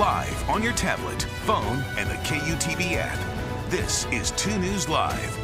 live on your tablet, phone, and the KUTV app. This is 2 News Live.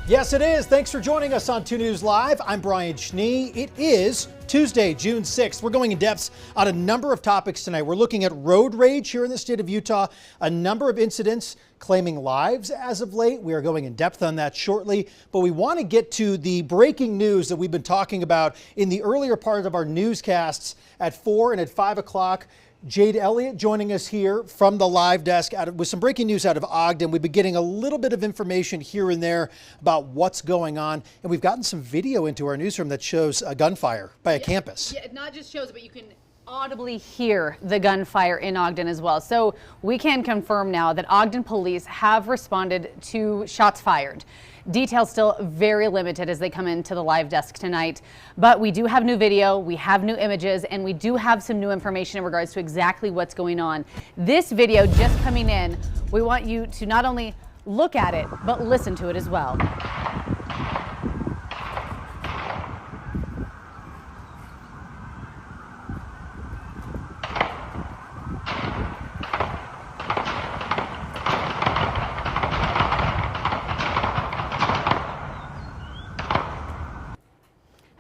Yes, it is. Thanks for joining us on 2 News Live. I'm Brian Schnee. It is Tuesday, June 6th. We're going in depth on a number of topics tonight. We're looking at road rage here in the state of Utah, a number of incidents claiming lives as of late. We are going in depth on that shortly, but we want to get to the breaking news that we've been talking about in the earlier part of our newscasts at 4 and at 5 o'clock. Jade Elliott joining us here from the live desk with some breaking news out of Ogden. We've been getting a little bit of information here and there about what's going on, and we've gotten some video into our newsroom that shows a gunfire by a campus. Yeah, it not just shows, but you can audibly hear the gunfire in Ogden as well. So we can confirm now that Ogden police have responded to shots fired. Details still very limited as they come into the live desk tonight, but we do have new video, we have new images, and we do have some new information in regards to exactly what's going on. This video just coming in, we want you to not only look at it, but listen to it as well.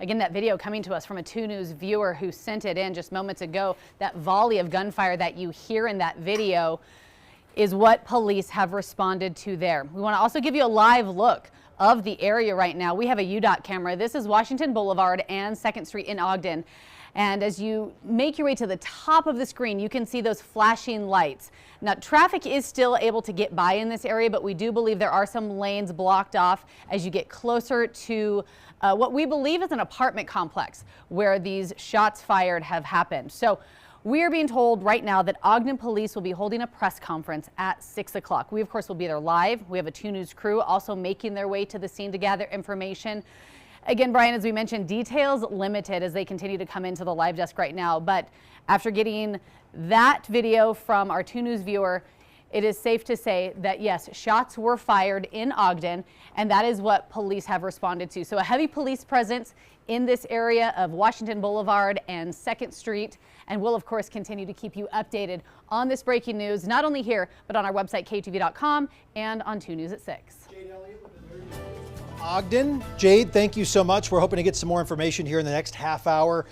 Again, that video coming to us from a 2 News viewer who sent it in just moments ago. That volley of gunfire that you hear in that video is what police have responded to there. We want to also give you a live look of the area right now. We have a UDOT camera. This is Washington Boulevard and 2nd Street in Ogden. And as you make your way to the top of the screen, you can see those flashing lights. Now, traffic is still able to get by in this area, but we do believe there are some lanes blocked off as you get closer to what we believe is an apartment complex where these shots fired have happened. So we are being told right now that Ogden police will be holding a press conference at 6 o'clock. We, of course, will be there live. We have a 2 News crew also making their way to the scene to gather information. Again, Brian, as we mentioned, details limited as they continue to come into the live desk right now. But after getting that video from our 2 News viewer, it is safe to say that, yes, shots were fired in Ogden, and that is what police have responded to. So a heavy police presence in this area of Washington Boulevard and 2nd Street. And we'll, of course, continue to keep you updated on this breaking news, not only here, but on our website, KUTV.com, and on 2 News at 6. Ogden. Jade, thank you so much. We're hoping to get some more information here in the next half hour.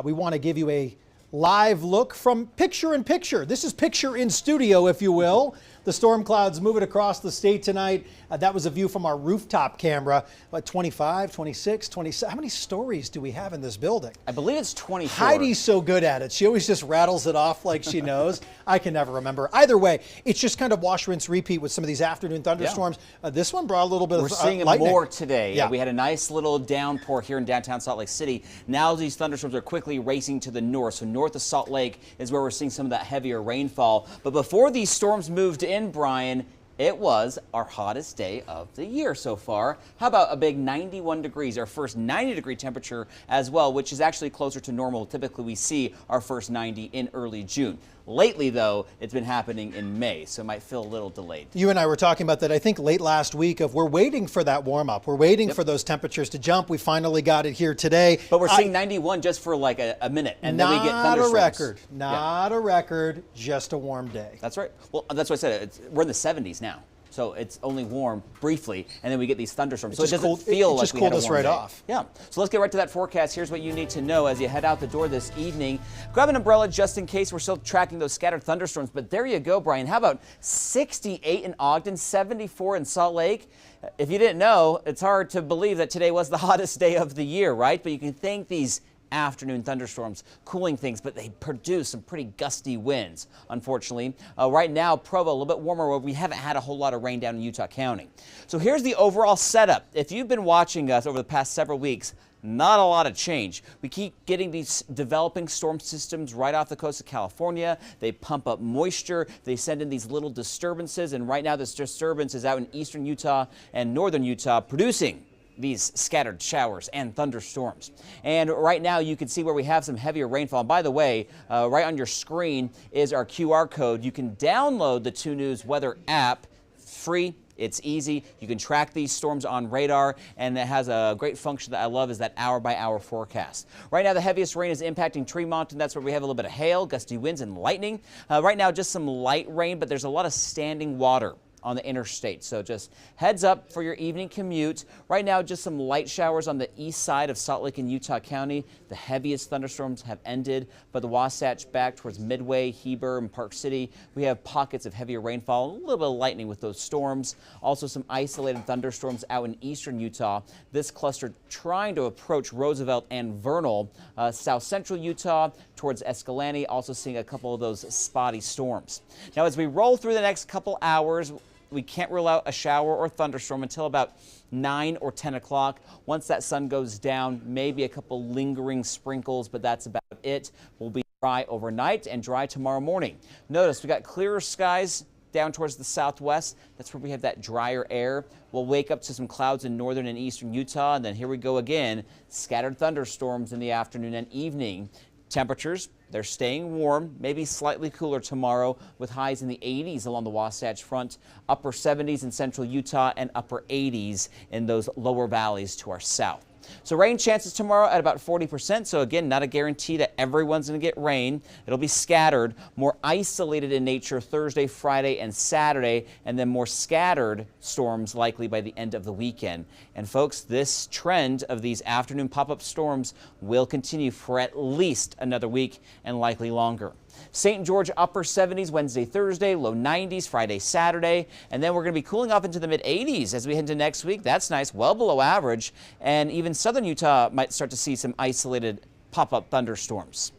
We want to give you a live look from picture in picture. This is picture in studio, if you will. The storm clouds moving across the state tonight. That was a view from our rooftop camera. What, 25, 26, 27? How many stories do we have in this building? I believe it's 24. Heidi's so good at it. She always just rattles it off like she knows. I can never remember. Either way, it's just kind of wash, rinse, repeat with some of these afternoon thunderstorms. Yeah. This one brought a little bit We're of seeing lightning. more today. Yeah. We had a nice little downpour here in downtown Salt Lake City. Now these thunderstorms are quickly racing to the north. So north of Salt Lake is where we're seeing some of that heavier rainfall. But before these storms moved in, Brian, it was our hottest day of the year so far. How about a big 91 degrees, our first 90-degree temperature as well, which is actually closer to normal. Typically, we see our first 90 in early June. Lately, though, it's been happening in May, so it might feel a little delayed. You and I were talking about that, I think, late last week we're waiting for that warm-up. We're waiting for those temperatures to jump. We finally got it here today. But we're seeing 91 just for like a minute, and then we get thunderstorms. Not a record, just a warm day. That's right. Well, that's what I said. We're in the 70s now. So it's only warm briefly, and then we get these thunderstorms. So it doesn't feel like we had a warm day. It just cooled us right off. Yeah. So let's get right to that forecast. Here's what you need to know as you head out the door this evening. Grab an umbrella just in case. We're still tracking those scattered thunderstorms. But there you go, Brian. How about 68 in Ogden, 74 in Salt Lake? If you didn't know, it's hard to believe that today was the hottest day of the year, right? But you can thank these afternoon thunderstorms cooling things, but they produce some pretty gusty winds, unfortunately. Right now, Provo, a little bit warmer, where we haven't had a whole lot of rain down in Utah County. So here's the overall setup. If you've been watching us over the past several weeks, not a lot of change. We keep getting these developing storm systems right off the coast of California. They pump up moisture. They send in these little disturbances, and right now this disturbance is out in eastern Utah and northern Utah, producing these scattered showers and thunderstorms. And right now you can see where we have some heavier rainfall. And by the way, right on your screen is our QR code. You can download the 2 News weather app free. It's easy. You can track these storms on radar, and it has a great function that I love, is that hour-by-hour forecast. Right now, the heaviest rain is impacting Tremont, and that's where we have a little bit of hail, gusty winds, and lightning. Right now, just some light rain, but there's a lot of standing water on the interstate. So just heads up for your evening commute. Right now, just some light showers on the east side of Salt Lake and Utah County. The heaviest thunderstorms have ended, but the Wasatch back towards Midway, Heber, and Park City, we have pockets of heavier rainfall, a little bit of lightning with those storms. Also some isolated thunderstorms out in eastern Utah. This cluster trying to approach Roosevelt and Vernal. South central Utah towards Escalante, also seeing a couple of those spotty storms. Now, as we roll through the next couple hours, we can't rule out a shower or thunderstorm until about 9 or 10 o'clock. Once that sun goes down, maybe a couple lingering sprinkles, but that's about it. We'll be dry overnight and dry tomorrow morning. Notice we got clearer skies down towards the southwest. That's where we have that drier air. We'll wake up to some clouds in northern and eastern Utah, and then here we go again. Scattered thunderstorms in the afternoon and evening. Temperatures, they're staying warm, maybe slightly cooler tomorrow with highs in the 80s along the Wasatch Front, upper 70s in central Utah, and upper 80s in those lower valleys to our south. So rain chances tomorrow at about 40%. So again, not a guarantee that everyone's going to get rain. It'll be scattered, more isolated in nature Thursday, Friday, and Saturday, and then more scattered storms likely by the end of the weekend. And folks, this trend of these afternoon pop-up storms will continue for at least another week and likely longer. St. George upper 70s Wednesday, Thursday, low 90s Friday, Saturday, and then we're going to be cooling off into the mid 80s as we head into next week. That's nice, well below average, and even southern Utah might start to see some isolated pop-up thunderstorms.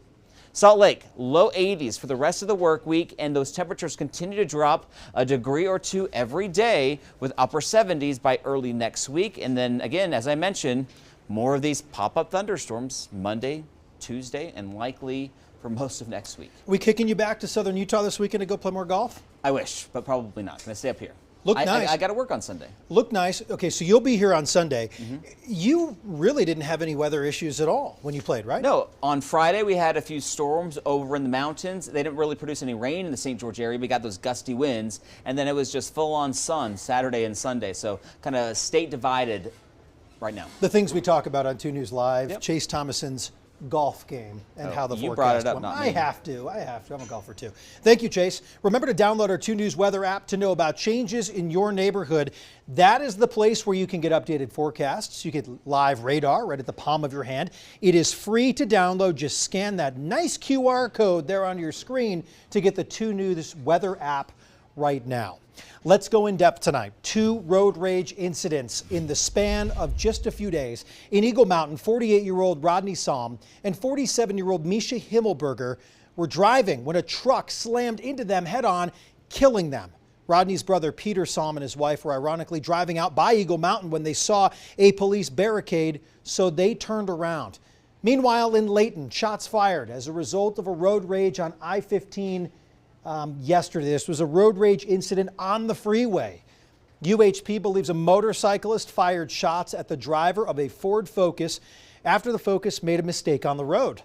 Salt Lake, low 80s for the rest of the work week, and those temperatures continue to drop a degree or two every day with upper 70s by early next week. And then again, as I mentioned, more of these pop-up thunderstorms Monday, Tuesday, and likely for most of next week. We kicking you back to southern Utah this weekend to go play more golf? I wish, but probably not. Going to stay up here. Look nice. I got to work on Sunday. Look nice. Okay, so you'll be here on Sunday. You really didn't have any weather issues at all when you played, right? No. On Friday, we had a few storms over in the mountains. They didn't really produce any rain in the St. George area. We got those gusty winds, and then it was just full-on sun Saturday and Sunday. So kind of state divided right now. The things we talk about on 2 News Live, Chase Thomason's golf game and how the forecast brought it up, went. not me. I have to. I'm a golfer too. Thank you, Chase. Remember to download our 2 News weather app to know about changes in your neighborhood. That is the place where you can get updated forecasts. You get live radar right at the palm of your hand. It is free to download. Just scan that nice QR code there on your screen to get the 2 News weather app right now. Let's go in depth tonight. 2 road rage incidents in the span of just a few days. In Eagle Mountain, 48-year-old Rodney Salm and 47-year-old Misha Himmelberger were driving when a truck slammed into them head-on, killing them. Rodney's brother Peter Salm and his wife were ironically driving out by Eagle Mountain when they saw a police barricade, so they turned around. Meanwhile, in Layton, shots fired as a result of a road rage on I-15 yesterday. This was a road rage incident on the freeway. UHP believes a motorcyclist fired shots at the driver of a Ford Focus after the Focus made a mistake on the road.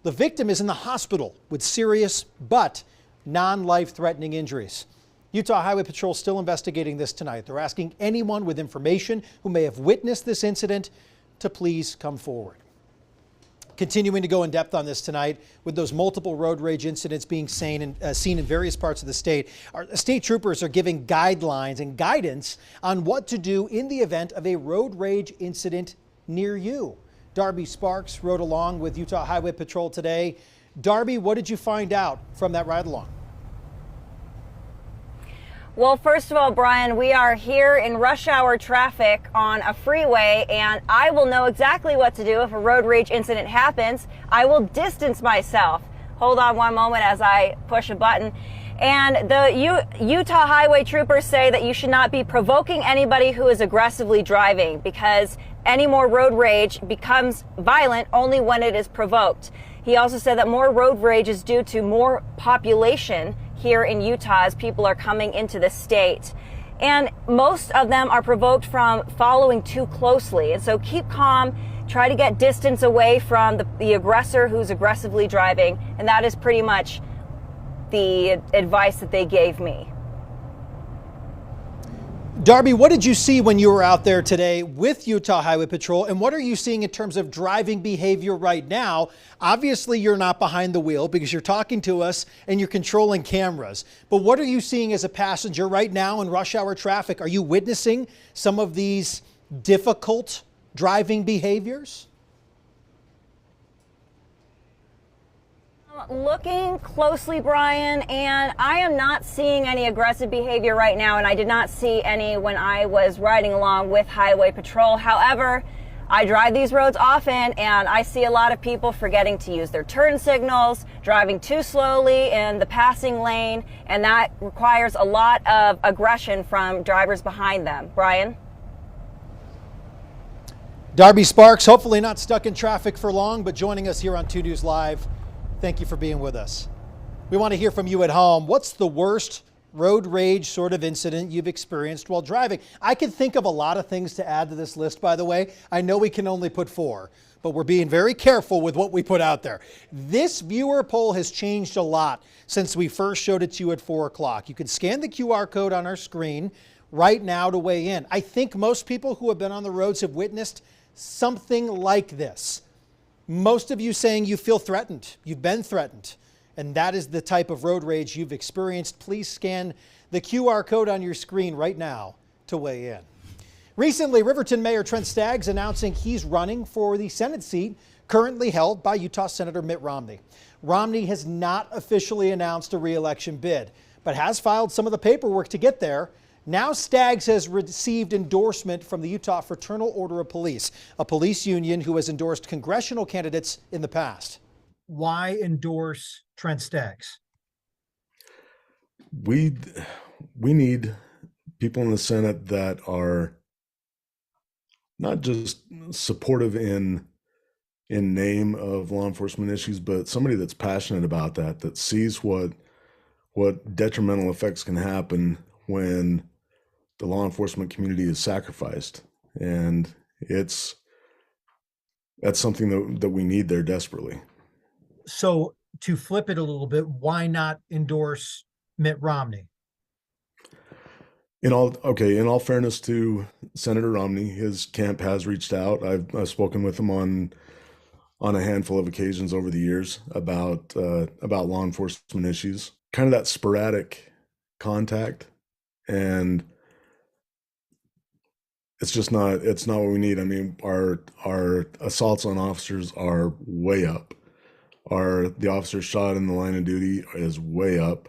The victim is in the hospital with serious but non-life-threatening injuries. Utah Highway Patrol still investigating this tonight. They're asking anyone with information who may have witnessed this incident to please come forward. Continuing to go in depth on this tonight with those multiple road rage incidents being seen in various parts of the state. Our state troopers are giving guidelines and guidance on what to do in the event of a road rage incident near you. Darby Sparks rode along with Utah Highway Patrol today. Darby, what did you find out from that ride along? Well, first of all, Brian, we are here in rush hour traffic on a freeway, and I will know exactly what to do if a road rage incident happens. I will distance myself. Hold on one moment as I push a button. And the Utah Highway Troopers say that you should not be provoking anybody who is aggressively driving, because any more road rage becomes violent only when it is provoked. He also said that more road rage is due to more population here in Utah as people are coming into the state. And most of them are provoked from following too closely. And so keep calm, try to get distance away from the aggressor who's aggressively driving. And that is pretty much the advice that they gave me. Darby, what did you see when you were out there today with Utah Highway Patrol, and what are you seeing in terms of driving behavior right now? Obviously, you're not behind the wheel because you're talking to us and you're controlling cameras. But what are you seeing as a passenger right now in rush hour traffic? Are you witnessing some of these difficult driving behaviors? Looking closely, Brian, and I am not seeing any aggressive behavior right now, and I did not see any when I was riding along with Highway Patrol. However, I drive these roads often, and I see a lot of people forgetting to use their turn signals, driving too slowly in the passing lane, and that requires a lot of aggression from drivers behind them. Brian? Darby Sparks, hopefully not stuck in traffic for long, but joining us here on 2 News Live. Thank you for being with us. We want to hear from you at home. What's the worst road rage sort of incident you've experienced while driving? I can think of a lot of things to add to this list, by the way. I know we can only put 4, but we're being very careful with what we put out there. This viewer poll has changed a lot since we first showed it to you at 4 o'clock. You can scan the QR code on our screen right now to weigh in. I think most people who have been on the roads have witnessed something like this. Most of you saying you feel threatened, you've been threatened, and that is the type of road rage you've experienced. Please scan the QR code on your screen right now to weigh in. Recently, Riverton Mayor Trent Staggs announcing he's running for the Senate seat currently held by Utah Senator Mitt Romney. Romney has not officially announced a re-election bid, but has filed some of the paperwork to get there. Now Staggs has received endorsement from the Utah Fraternal Order of Police, a police union who has endorsed congressional candidates in the past. Why endorse Trent Staggs? We need people in the Senate that are not just supportive in name of law enforcement issues, but somebody that's passionate about that sees what detrimental effects can happen when the law enforcement community is sacrificed. And that's something that we need there desperately. So to flip it a little bit, why not endorse Mitt Romney? In all fairness to Senator Romney, his camp has reached out. I've spoken with him on a handful of occasions over the years about law enforcement issues, kind of that sporadic contact, and it's not what we need. I mean, our assaults on officers are way up. The officers shot in the line of duty is way up.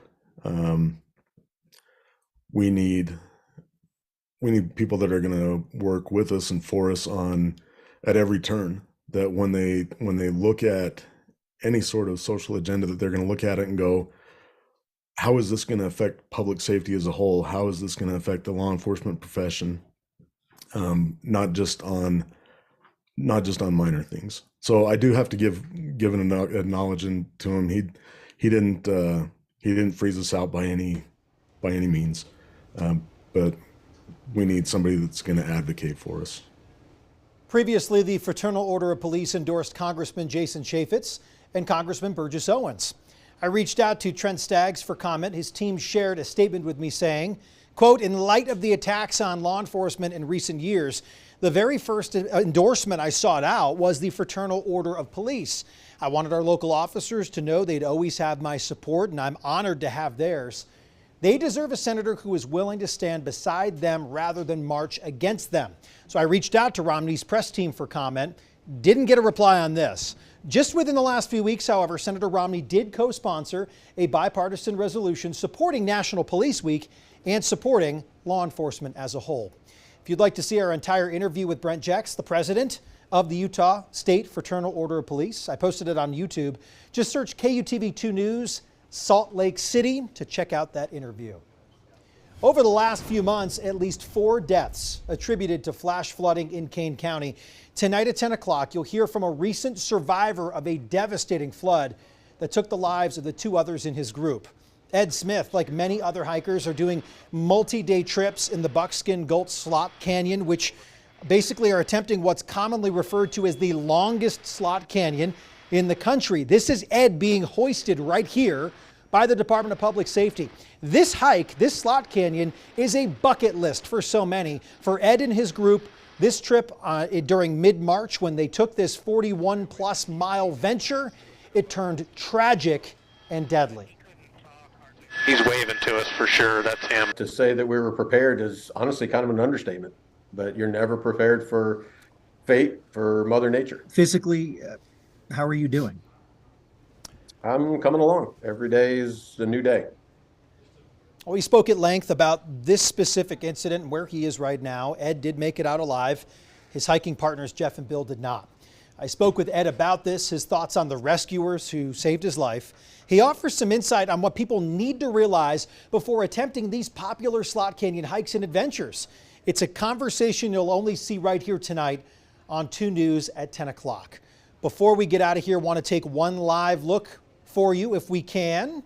We need people that are going to work with us and for us at every turn, that when they look at any sort of social agenda, that they're going to look at it and go, how is this going to affect public safety as a whole? How is this going to affect the law enforcement profession? Not just on minor things. So I do have to give an acknowledgement to him. He didn't freeze us out by any means, but we need somebody that's going to advocate for us. Previously, the Fraternal Order of Police endorsed Congressman Jason Chaffetz and Congressman Burgess Owens. I reached out to Trent Staggs for comment. His team shared a statement with me saying, quote, in light of the attacks on law enforcement in recent years, the very first endorsement I sought out was the Fraternal Order of Police. I wanted our local officers to know they'd always have my support, and I'm honored to have theirs. They deserve a senator who is willing to stand beside them rather than march against them. So I reached out to Romney's press team for comment. Didn't get a reply on this. Just within the last few weeks, however, Senator Romney did co-sponsor a bipartisan resolution supporting National Police Week and supporting law enforcement as a whole. If you'd like to see our entire interview with Brent Jex, the president of the Utah State Fraternal Order of Police, I posted it on YouTube. Just search KUTV 2 News Salt Lake City to check out that interview. Over the last few months, at least 4 deaths attributed to flash flooding in Kane County. Tonight at 10 o'clock, you'll hear from a recent survivor of a devastating flood that took the lives of the 2 others in his group. Ed Smith, like many other hikers, are doing multi-day trips in the Buckskin Gulch Slot Canyon, which basically are attempting what's commonly referred to as the longest slot canyon in the country. This is Ed being hoisted right here by the Department of Public Safety. This hike, this slot canyon, is a bucket list for so many. For Ed and his group, this trip during mid-March when they took this 41-plus mile venture, it turned tragic and deadly. He's waving to us for sure. That's him. To say that we were prepared is honestly kind of an understatement, but you're never prepared for fate, for Mother Nature. Physically, how are you doing? I'm coming along. Every day is a new day. Well, we spoke at length about this specific incident and where he is right now. Ed did make it out alive. His hiking partners, Jeff and Bill, did not. I spoke with Ed about this, his thoughts on the rescuers who saved his life. He offers some insight on what people need to realize before attempting these popular slot canyon hikes and adventures. It's a conversation you'll only see right here tonight on 2 News at 10 o'clock. Before we get out of here, I want to take one live look for you if we can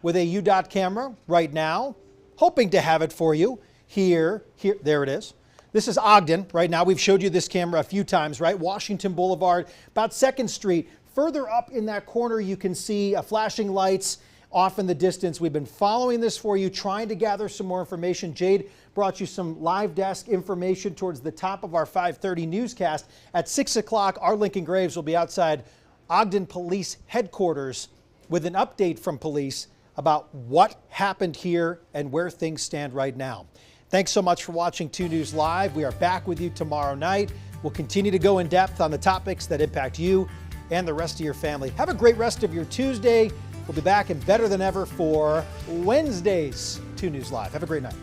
with a UDOT camera right now, hoping to have it for you here, there it is. This is Ogden right now. We've showed you this camera a few times, right? Washington Boulevard, about 2nd Street. Further up in that corner, you can see flashing lights off in the distance. We've been following this for you, trying to gather some more information. Jade brought you some live desk information towards the top of our 5:30 newscast. At 6 o'clock, our Lincoln Graves will be outside Ogden Police Headquarters with an update from police about what happened here and where things stand right now. Thanks so much for watching 2 News Live. We are back with you tomorrow night. We'll continue to go in depth on the topics that impact you and the rest of your family. Have a great rest of your Tuesday. We'll be back and better than ever for Wednesday's 2 News Live. Have a great night.